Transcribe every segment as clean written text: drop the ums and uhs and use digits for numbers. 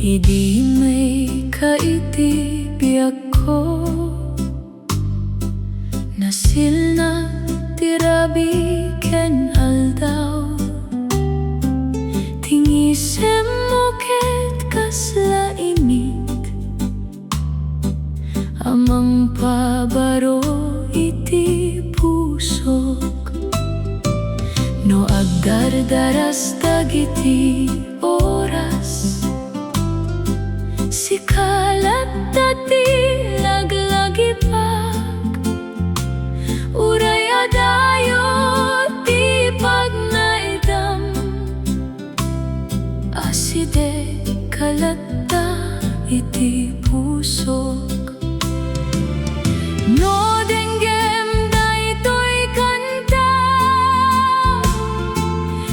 Idi may kaiti biag ko, nasil na tirabi ken aldaw. Tingisem mo ket kasla imik, amang pabaro iti pusok. No agdardaras dagiti oras, sikalat dati laglagipag, uray adayo ti pagnaidam. Aside kalatta iti pusok. No denggem daytoy kanta,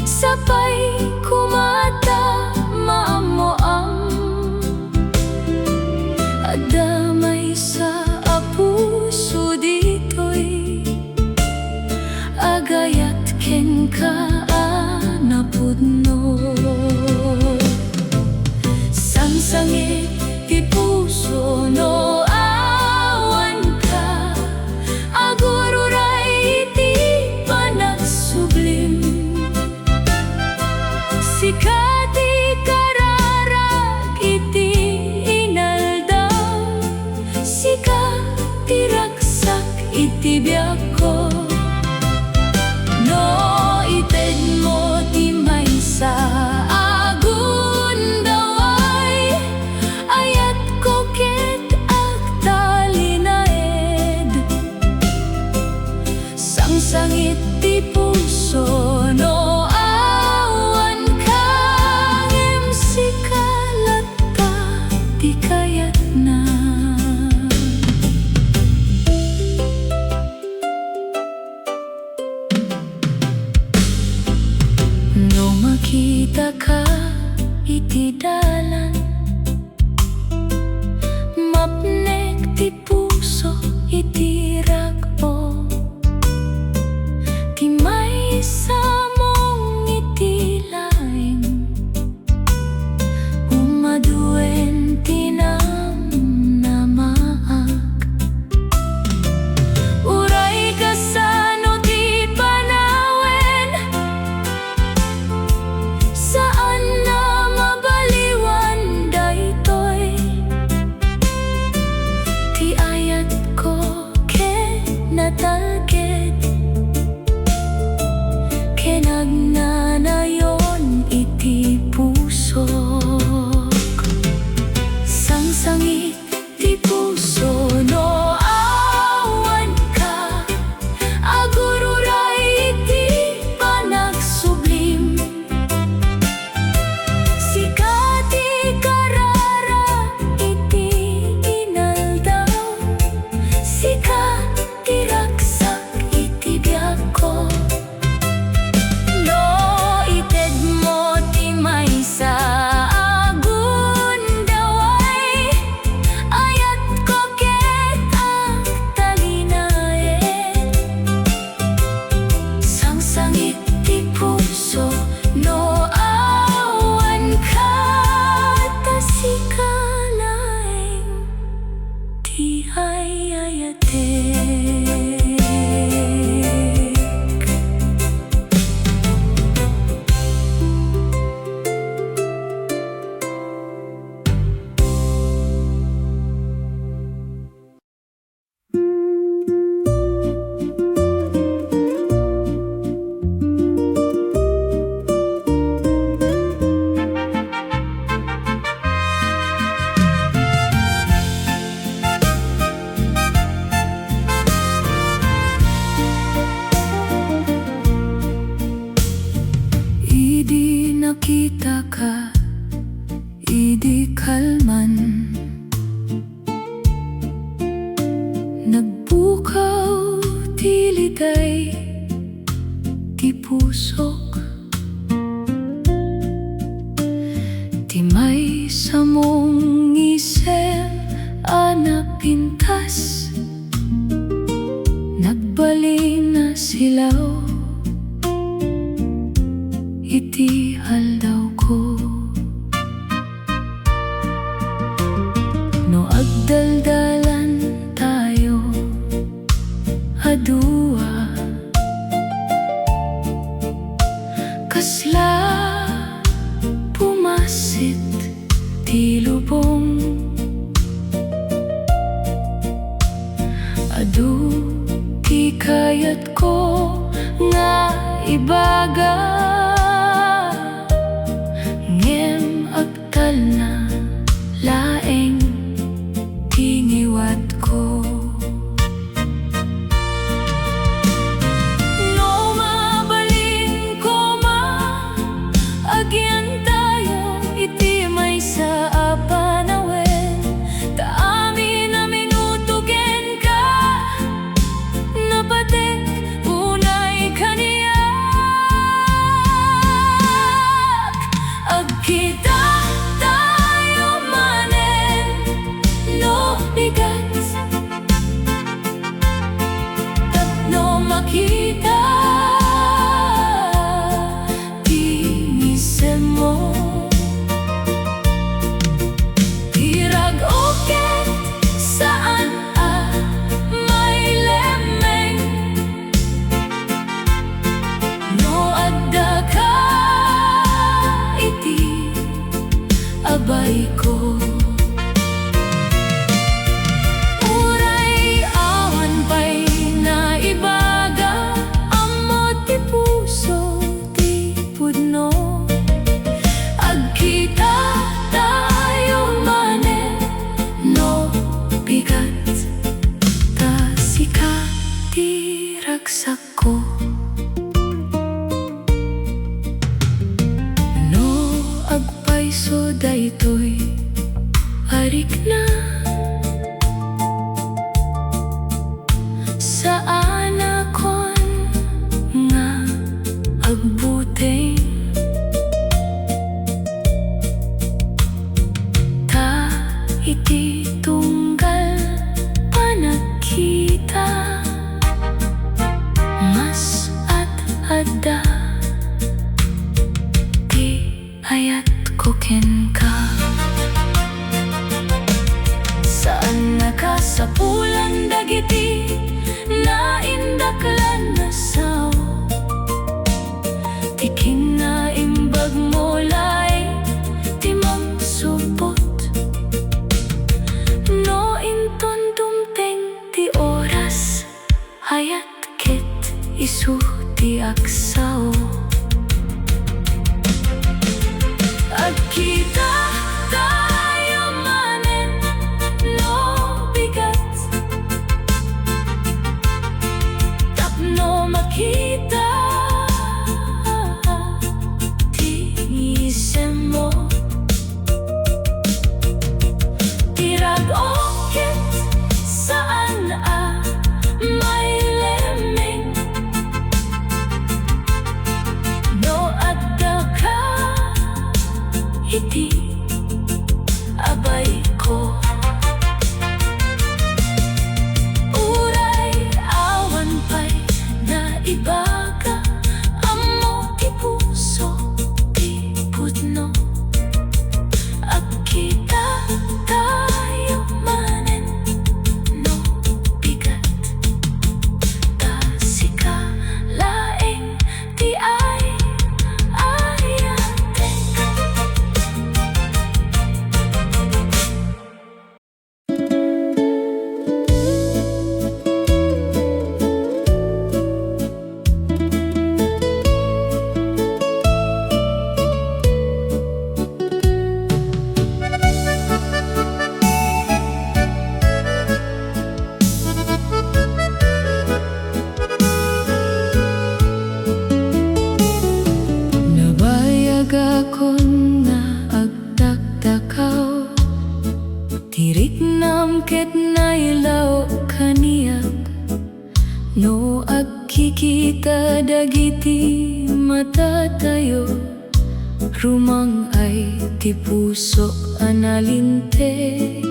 sapay kumata maamoam. Adamay sa apuso ditoy, agayat ken ka napudno. Sangsangit ti puso no awan ka, agururay iti panagsublim. Sikati kararag iti inaldaw, sika ti ragsak iti biag ko. No ited mo ti maysa agun daway, ayat ko ket agtalinaed. Sangsangit ti puso no awan ka, ngem sikalatta ti kayat na. No makita ka iti dalan, mapnek ti puso iti rag-o. Ti maysa mong iti laeng, umaduen ti namnamaak. Uray kasano ti panawen, saan na mabaliwan daytoy. Ti ayat ko ken natalged, ken agnanayon iti pusok. Sangsangit ti puso no awan ka, agururay iti panagsublim. Sikati karara iti inaldaw, sika ti ragsak iti biag ko. No ited mo ti maysa agun daway, ayat ko ket agtalinaed. Sangsangit ti puso no awan ka, tasikalaeng ti ayatek. Idi nakita ka, idi kalman, nagbukaw ti ligay ti pusok. Ti maysa mong isem anapintas, nagbali na silaw iti aldaw ko. puso daytoy rikna. Saan akon nga agbuteng ta iti tunggal panagkita mas at adda di ayat ko ken ka. Saan nakasapulan dagiti naindaklan na sao tiking na imbag mo lay timang supot no inton dumteng ti oras ayat ket isu ti agsao agkita tayo manen no bigat tapno makita ti isem mo tirag okit saan may lemeng no adda ka iti abay ko uray awan pa'y naibaga amo ti puso ti pudno agkita tayo manen no bigat ta sika laeng ti ayatek. Nabayag akon nga agtaktakaw tirik nam ket nailaw kaniyak no agkikita dagiti matatayo rumang ay ti puso analintek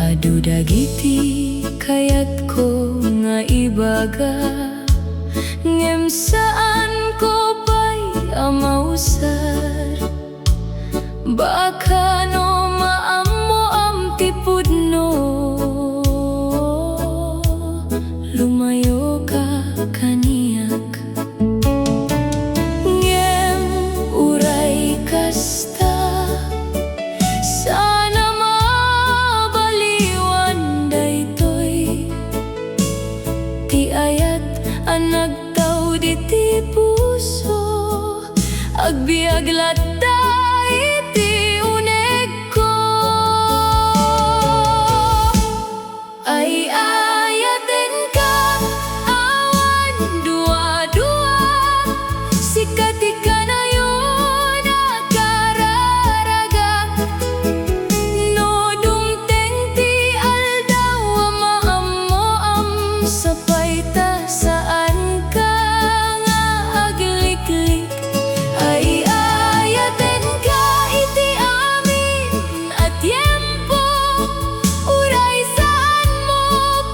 adu dagiti kayat ko nga ibaga ngem saan ko pa'y amausar baka no maammo am ti pudno lumayo ka kaniyak ngem uray kasta sana mabaliwan daytoy ti ayat nagtaw di ti puso agbiag latta iti uneg ko ay ayaten ka awan dua-dua sikat ika na yun nakararaga no dumteng ti aldaw maammo am sapay ta saan ka nga agliklik ay ayaten ka iti amin at yempo uray saan mo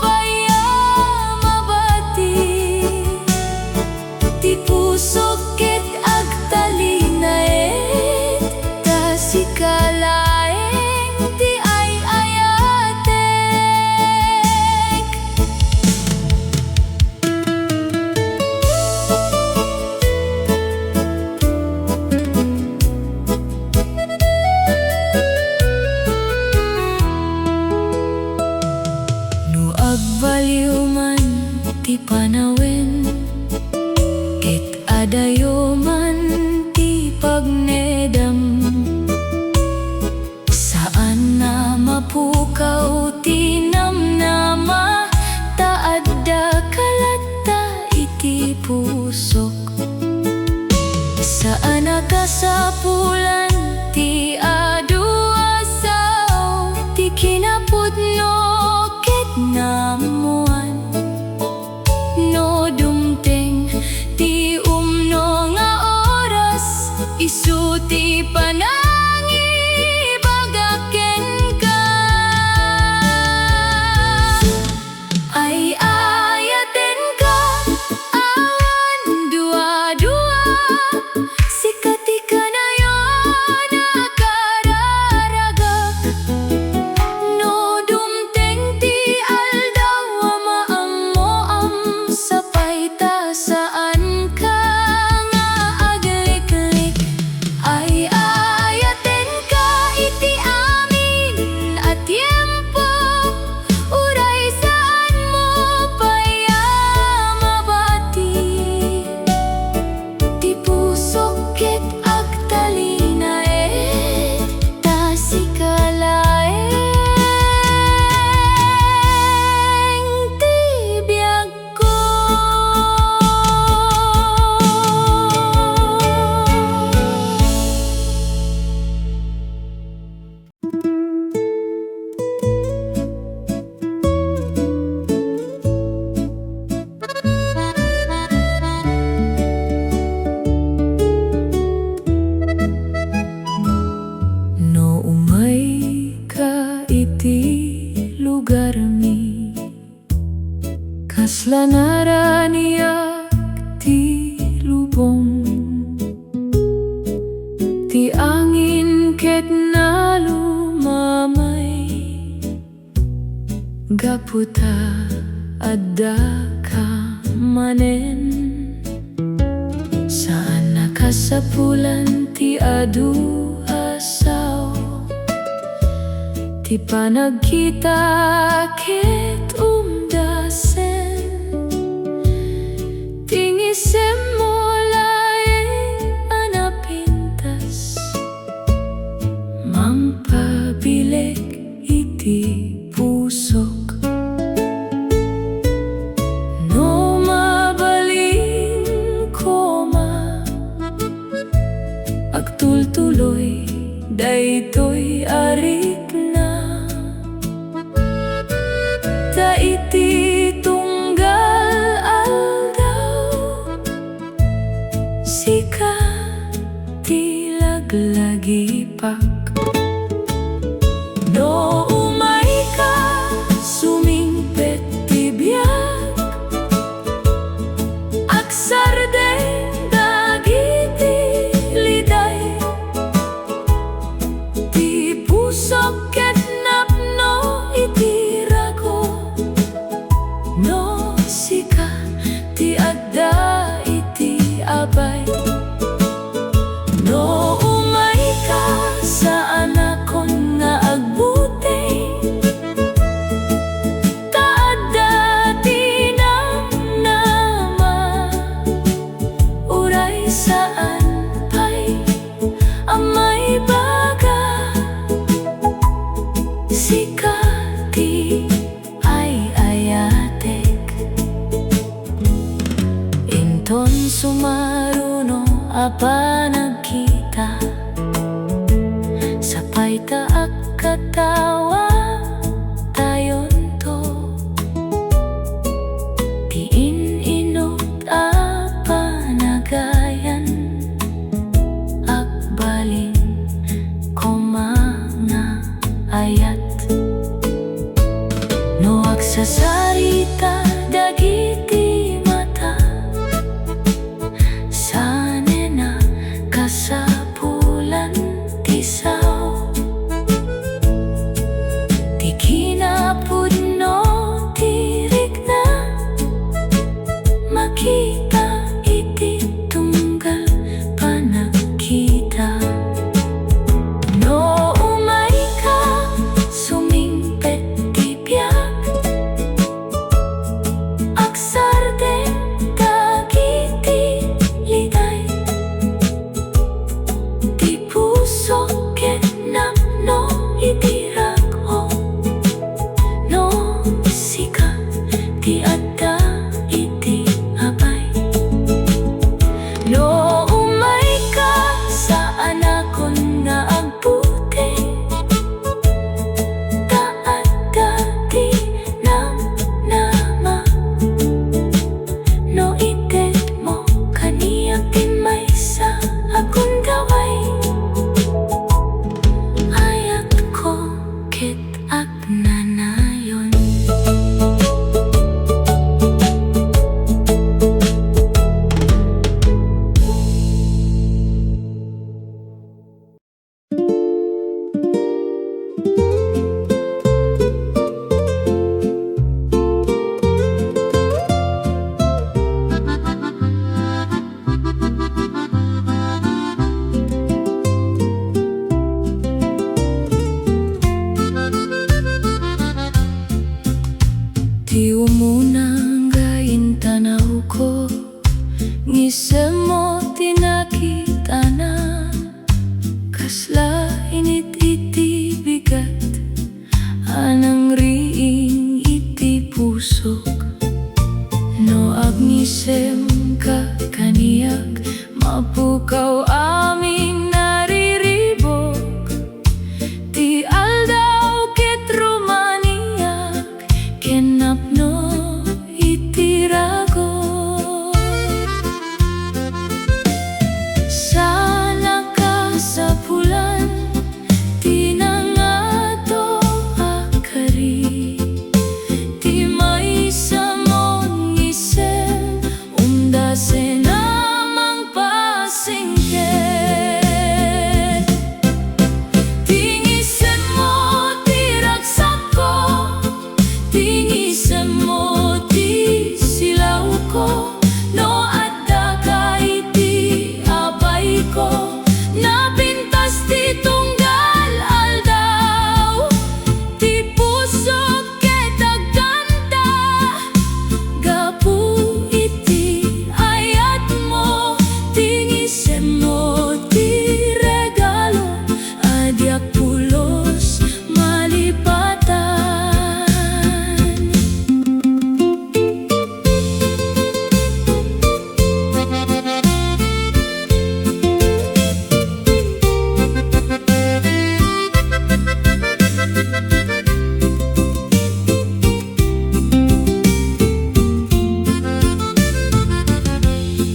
paya mabati ti puso ket agtalinaet ta sikalaeng ti ay ayatek. No agbaliw man ti panawen ket adayo man ti pagnedam saan na mapukaw ti namnama taadda kalatta iti pusok saan nakasapulan ti puso ti panangibagaken ka. Ay ayaten ka, awan dua-dua, sikati ka na yon nakararagak. No dumteng ti aldaw maang moam, sapay ta saan ka nga aglik-lik. Ay ayaten ka iti amin at tiempo, uray saan mo paya mabati. Ti puso ket agtalina ta sikalaeng ti biag ko. No umay ka iti lugar mi, kaslanaran iyak ti lubong. Ti angin ket na lumamay, gaputa adda ka manen. Saan nakasapulan ti adu asaw, ti panagkita ket umdasen. Tingisem mo laeng anapintas, mampabileg iti pusok. No mabaling koma, agtultuloy daytoy a rikna. Ta iti tunggal aldaw, sika ti laglagipak. No umay ka sumingpet ti biag, agsardeng dagiti liday. Ti puso ket napno iti rago, no sika ti adda iti abay. No umay ka saan akon nga agbuting, kasla init iti bigat, anang riing iti pusok. No agnisem ka kaniyak, mapukaw aming nariribok. Ti aldaw ket romaniyak, kenapno iti rago. Sana ka sa pulan, tinangato akari. Ti maysa mong isem, umdase namang pasingket. Tingisem mo ti ragsak ko, tingisem mo ti silaw ko. No adda ka iti abay ko, napintas ti tunggal aldaw. Ti puso ket agkanta, gapu iti ayat mo. Tingisem mo ti regalo, adyak pulos malipatan.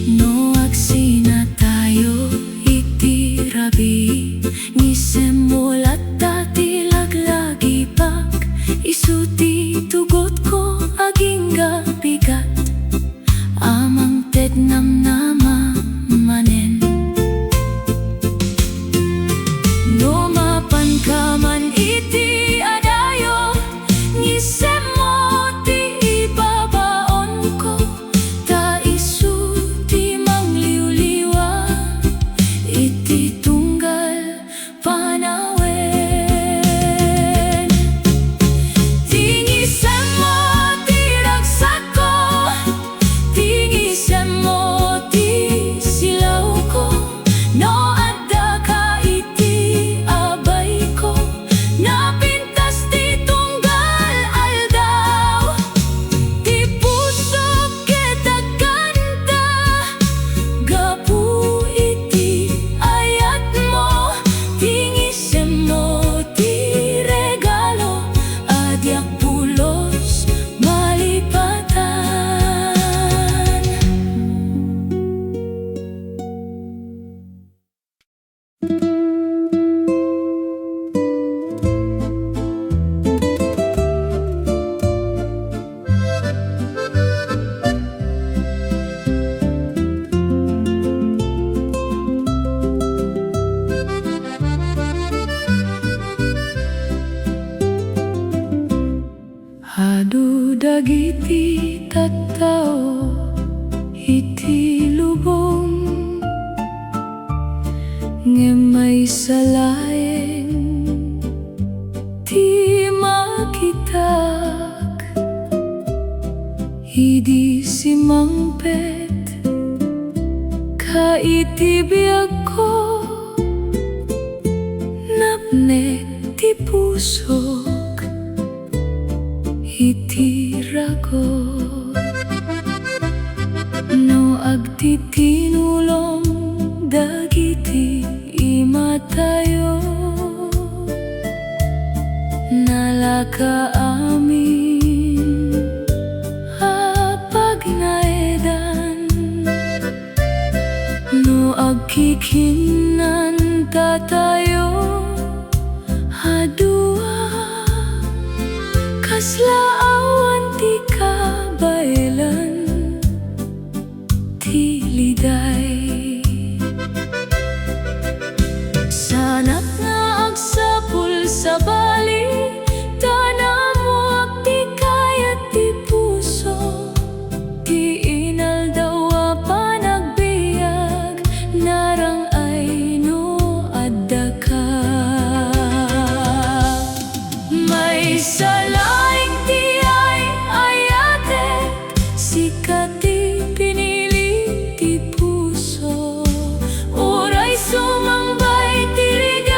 No agsina tayo iti rabi, ngisem mo latta ti laglagi pag, isuti tugot ko aging gabigat, amang tednam nama manen. No mapan ka man iti adayo, ngisem mo ti ibabaon ko. Ta isu ti mangliwliwa, iti tunggal panawen. Tingisem mo ti ragsak ko, tingisem mo ti silaw ko. No adda ka iti abay ko, napintas ti tunggal aldaw. Ti puso ket agkanta, gapu iti ayat mo. Tingisem mo ti regalo, adyak pulos malipatan. Adu dagiti tattao iti lubong, ngemay salaeng ti makitak. Idi simangpet ka iti biag ko, napnek ti pusok iti rago. No agtitinulong dagiti imatayo, nalaka amin apag naedan. No agkikinan tatayo, adua kasla awan ti kabailan, ti liday. Sanak nga agsapul sa bali, tanamo ti kayat ti puso. Ti inaldaw a panagbiag, narang-ay no adda ka. May salaing ti ay ayate, sikat ti pinili ti puso. Uray sumambay ti riga,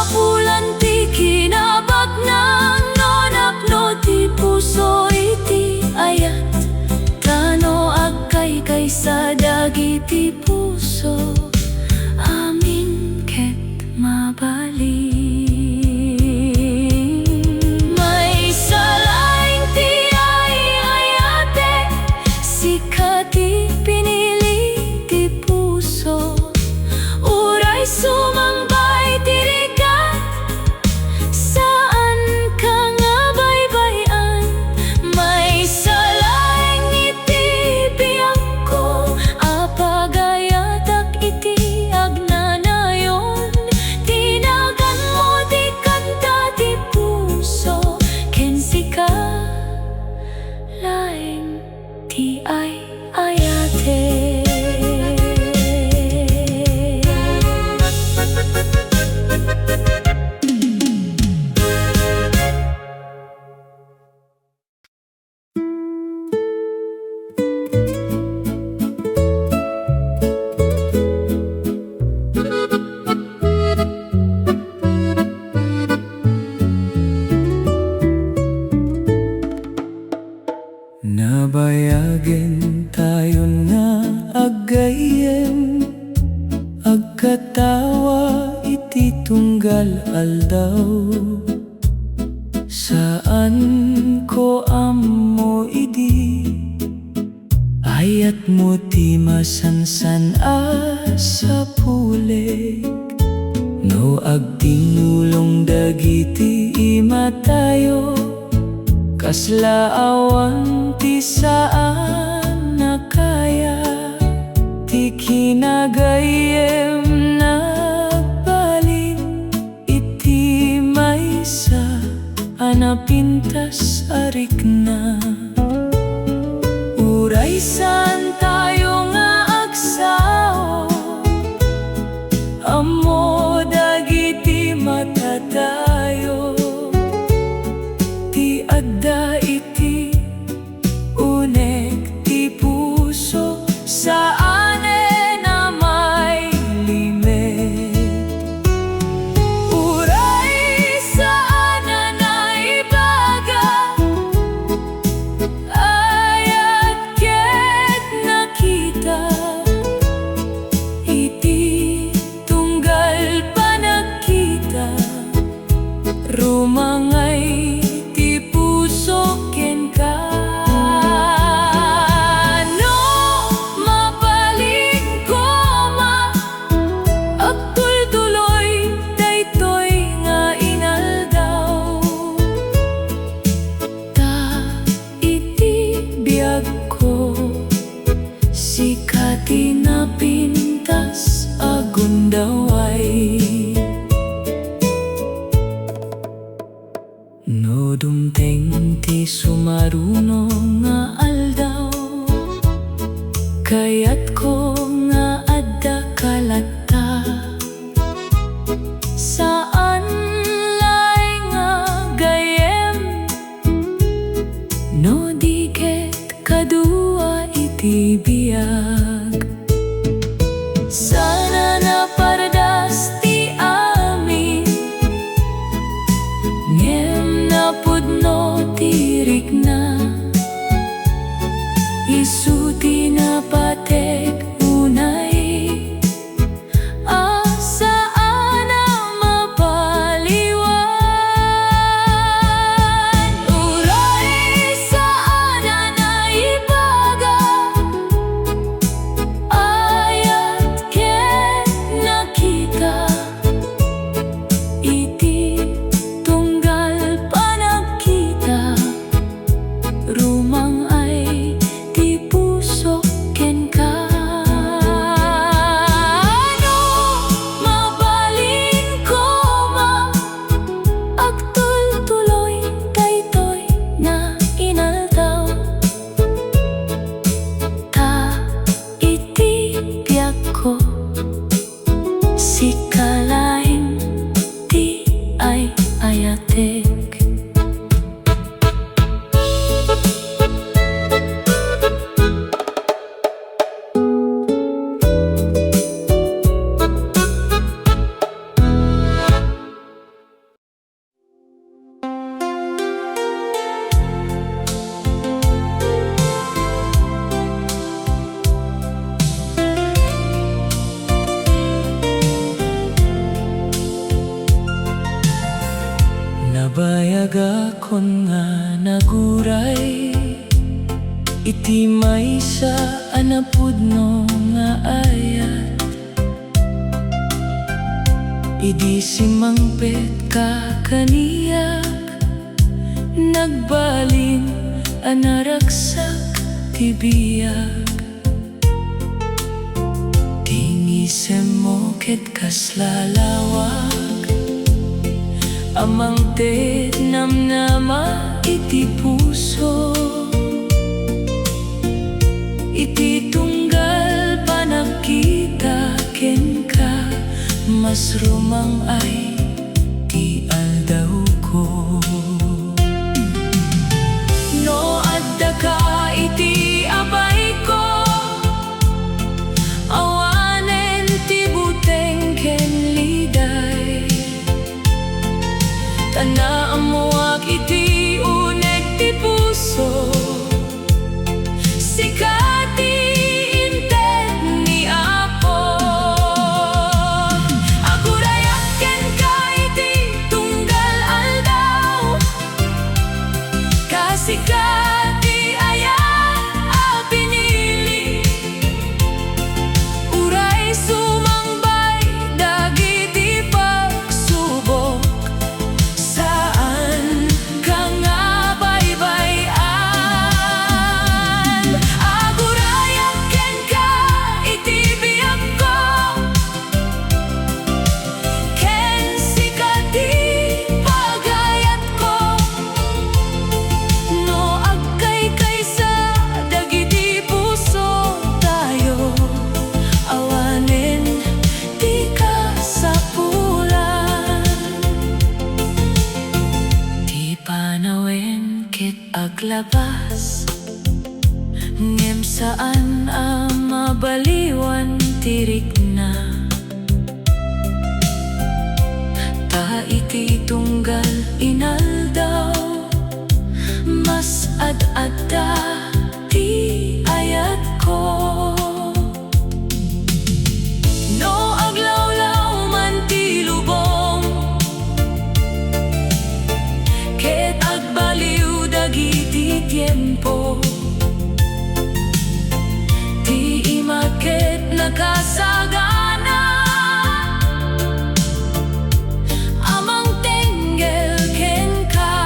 mapulan ti kinabak ng nonapno ti puso iti ayat tano agkay sa dagiti puso amin ket mabali. May salaing ti ay ayate sikati pinili ti puso uray sumambay ti rikat saan ka nga baybayan. May salaing iti biag ko apagayatak iti agnanayon tinagan mo di kanta ti puso kensika laing ti ay ayate. Nabayagen tayo na agayem agkatawa iti tunggal aldaw saan ko ammo idi ayat mo ti masansan sa pulik no agtinulong dagiti imatayo kaslaawan ti saan nakaya ti kinagayem na balin iti maysa anapintas a rikna uray saan tayo nga agsao ammo dagiti matatayo ti adda iti uneg ti puso saan na may limit uray saan na naibaga ayat ket nakita iti tunggal panagkita rumangay sikati na pintas agundaway no dumteng ti sumaruno nga aldaw kayat ko nga adda kalata saan lay nga gayem no diket kadua iti biag sana napardas ti amin ngem napudno ti rikna isu ti napatek unay asaan na mapaliwan uray saan na naibaga ayat ket nakita kon nga naguray, iti maysa a napudno nga ayat. Idi simangpet ka kaniyak, nagbalin a naraksak ti biag. Tingisem mo ket kaslalawag, amang tet namnama iti puso. Iti tunggal panagkita ken ka, mas rumang-ay ti aldaw ko. No adda ka iti abay ko, awanen ti buteng ken liday. Tanaamuak iti uneg ti puso, sikati inted ni Apo. Agurayak ken ka iti tunggal aldaw, kasikati ayat a pinili. Uray sumangbay dagiti pagsubok, saan ka nga baybayan. Agurayak ken ka iti biag ko, ken sikati pagayat ko. No agkay sa dagiti puso tayo, awanen di kasapulan. Di panawen ket aglabas, ngem saan a mabaliwan ti rikna. Ta iti tunggal inaldaw, mas ad-adda ti ayat ko. No aglawlaw man ti lubong, ket agbaliw dagiti tiempo. Ti imaket nakasagana, amang tenggel ken ka.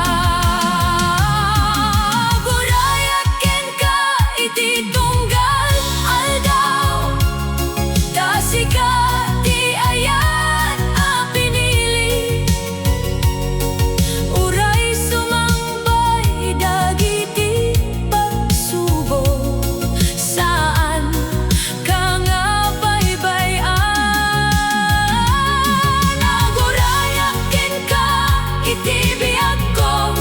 Agurayak ken ka iti tunggal aldaw, kasikati ayat a pinili. Uray sumangbay dagiti pagsubok, saan ka nga baybayan. Agurayak ken ka iti biag ko,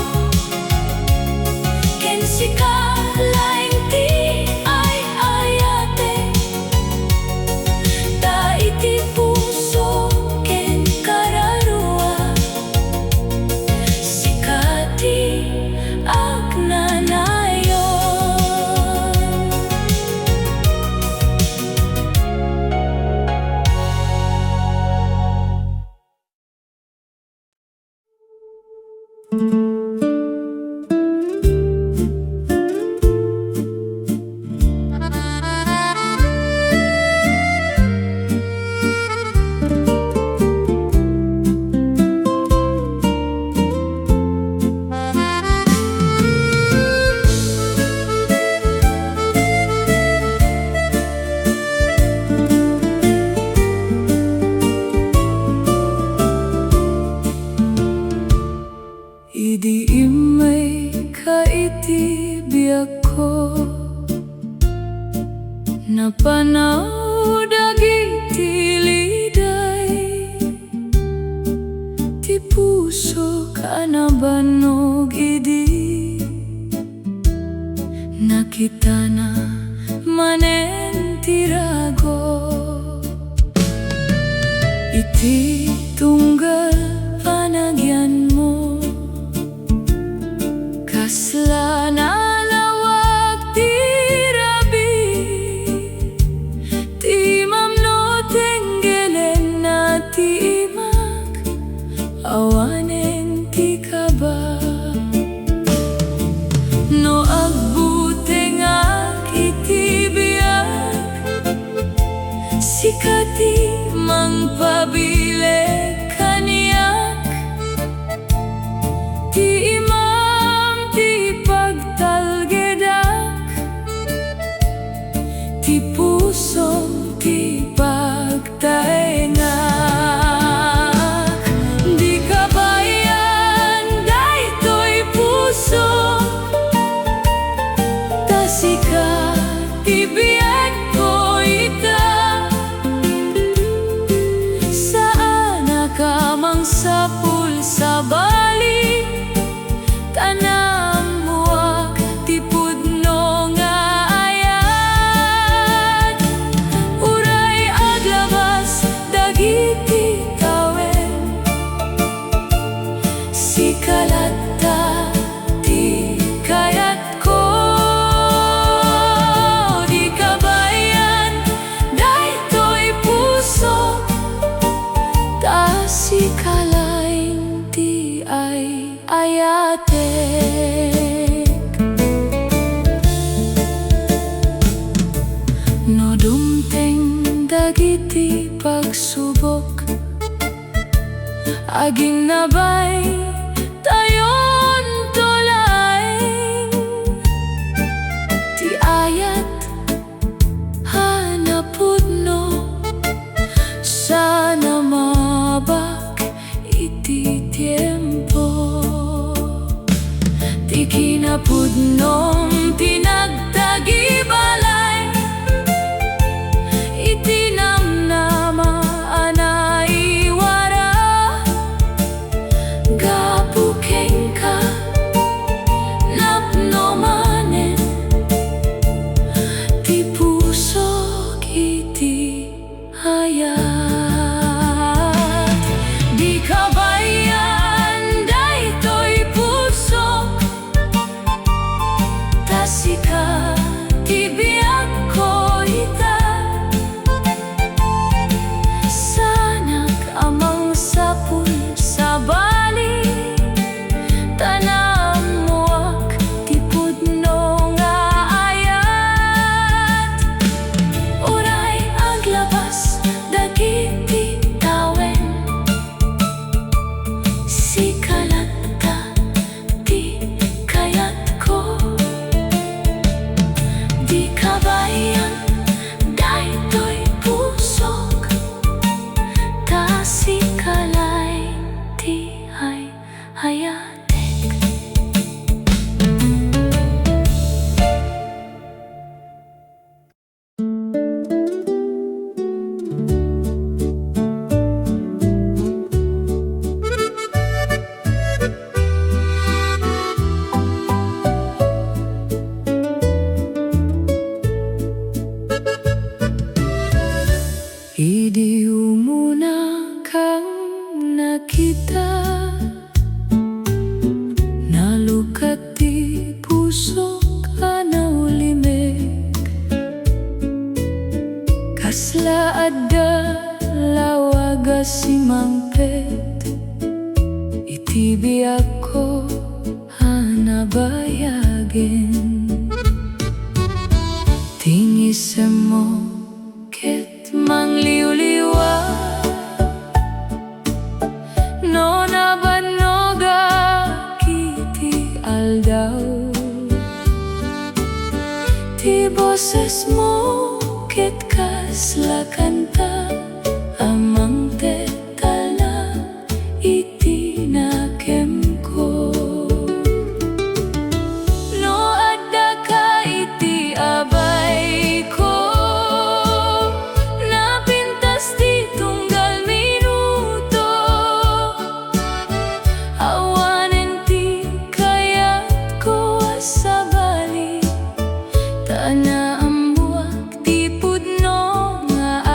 ken sikalaing ti ay ayate. Ta iti puso ken kararua, sikati agnanayon. Idi imay ka iti biag ko, napanaw dagiti liday. Ti puso ka nabanog idi, nakita na manen tirago. Iti tunggal panagyan mo, kasla nalawag ti rabi. Ti mamno tenggelen na ti imag, awanen ti kaba. kabileg kaniyak, ti imam ti pagtalgedak, ti puso ti pagtaengak. Di kabayan daytoy puso, tasika ti biag ko ita. Saan kamang sapul sa bali, tanam muak ti pudno nga ayat. Uray aglabas dagiti tawen, si kalatta ti kayat ko. Di kabayan daytoy puso, si kalaing ti ay ayatek. No dumteng dagiti pagsubok, aging nabay tayon tulaing, ti ayat napudno. Sana mabak iti tiempo, ti kinapudnom tinagtagibalay, iti namnama anaiwara. Gapukeng ka napnomanen, ti puso iti ayat. Di kabayan daytoy puso, tasika ti biag ko ita. Sanak amang sapul sa bali, tanam muak ti pudno nga ayat. Uray aglabas dagiti tawen, si kalatta ti kayat ko. Di kabayan daytoy pusok, ta si kalay ti ay hayatek. Idi umuna kang nakita, nalukat ti puso ka naulimig. Kasla adda lawaga si mangpet, iti biag ko hanabayagin. Tingisem mo ket mangliw-liwa, no nabanoga kiti aldaw. Ti boses mo ket kasla kanta, amang tetal na iti nakem ko. No adda ka iti abay ko, napintas ti tunggal minuto. Awanen ti kayat ko sa bali, tana ambuak ti pudno nga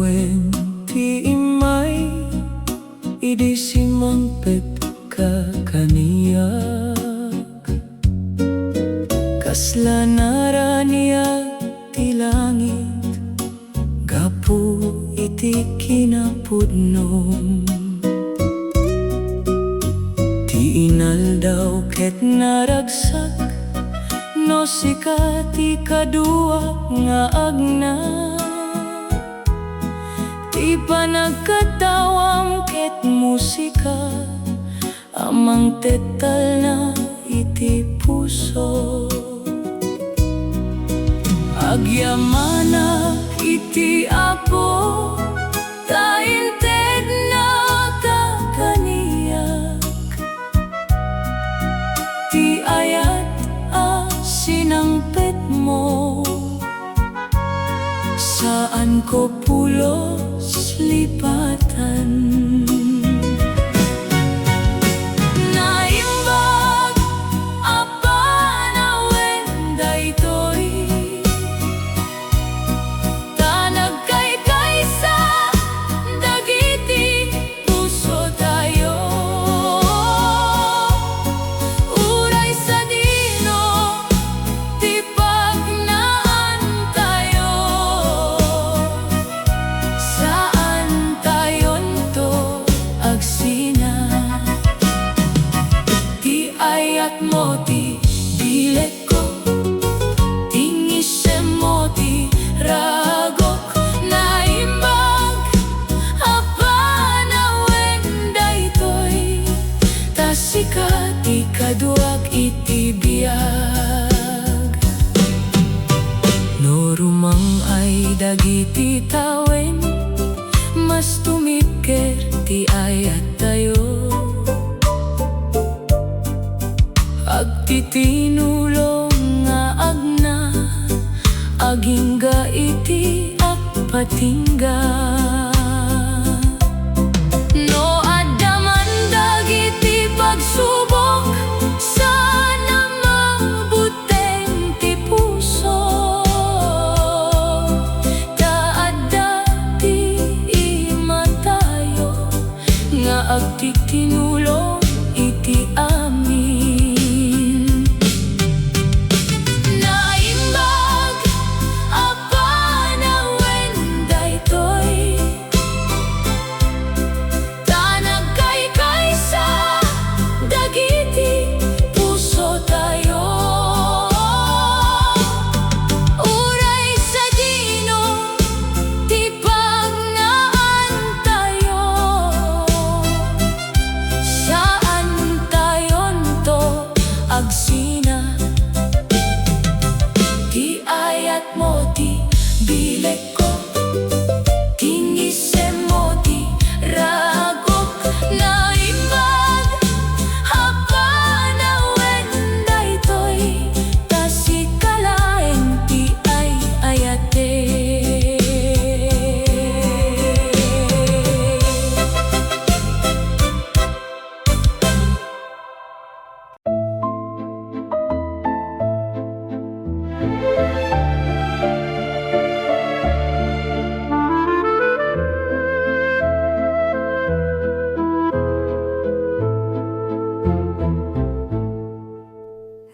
panawen ti imay idi simangpet ka kaniyak kasla naraniyak ti langit gapu iti kinapudno ti inaldaw ket naragsak no sikati kadua nga agna ti panagkatawam ket musika amang tetal na iti puso agyamana iti apo tainted na kakaniyak ti ayat sinangpet mo saan ko pulos lipatan naimbag a panawen daytoy tanagkaykay sa dagiti puso tayo uray sa dino ti pagnaan tayo saan tayon to agsina ti ayat mo ti bilet ko tingisem mo ti ragok naimbag a panawen daytoy tasika ti kaduak iti biag no rumang ay dagiti tawen mas tumipker ti ayat tayo agtitinulong nga agna agingga iti apatingga no addaman dagiti pagsubok sana mabuteng ti puso taadda ti imatayo nga agtitinulong iti amin naimbag a panawen daytoy tanagkaykay sa dagiti puso tayo uray sa dino ti pagnaan tayo saan tayon to agsina ti ayat mo ti bilet ko tingisem mo ti ragok naimbag a panawen daytoy tasikalaeng ti ayate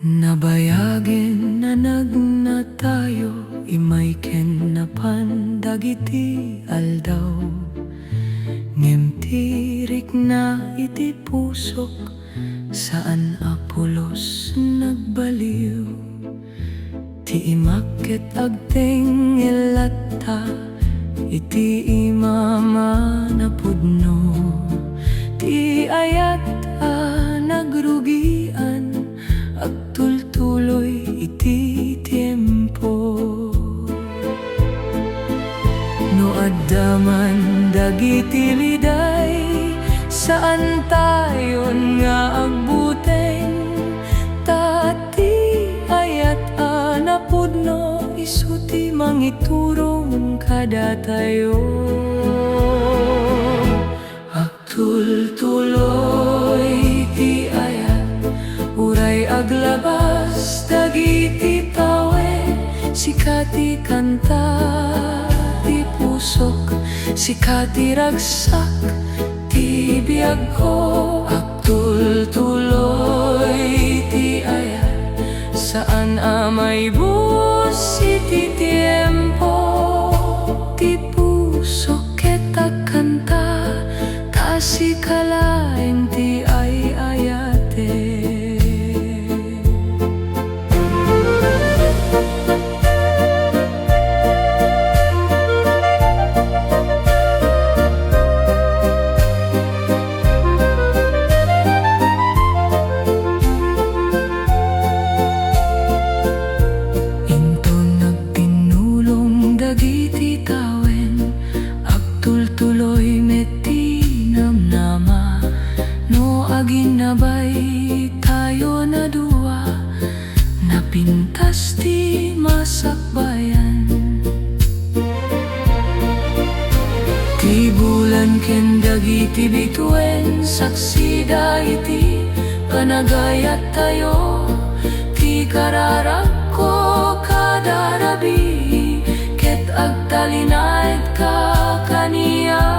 nabayagin na nagna tayo imay ken napan dagiti aldaw ngem ti rikna iti pusok saan apulos nagbaliw ti imakket agteng ilatta iti imama napudno ti ayat nagrugian agtultuloy iti tiempo no addaman dagiti liday saan tayon nga agbuteng tati ayat napudno isuti mangiturong kada tayo agtultuloy ti ayat uray aglabas dagiti pawen sikati kanta ti pusok si katiragsak ti biag ko, agtul-tuloy ti ayat, saan amay bus iti tiempo, ti puso ket agkanta, kasi kalaeng ti ayate. Ginabay tayo na duwa, napintas ti masakbayan. Ti bulan ken dagiti bituen, saksida iti panagayat tayo, ti kararag ko kadarabi, ket agtalinayt ka kaniya.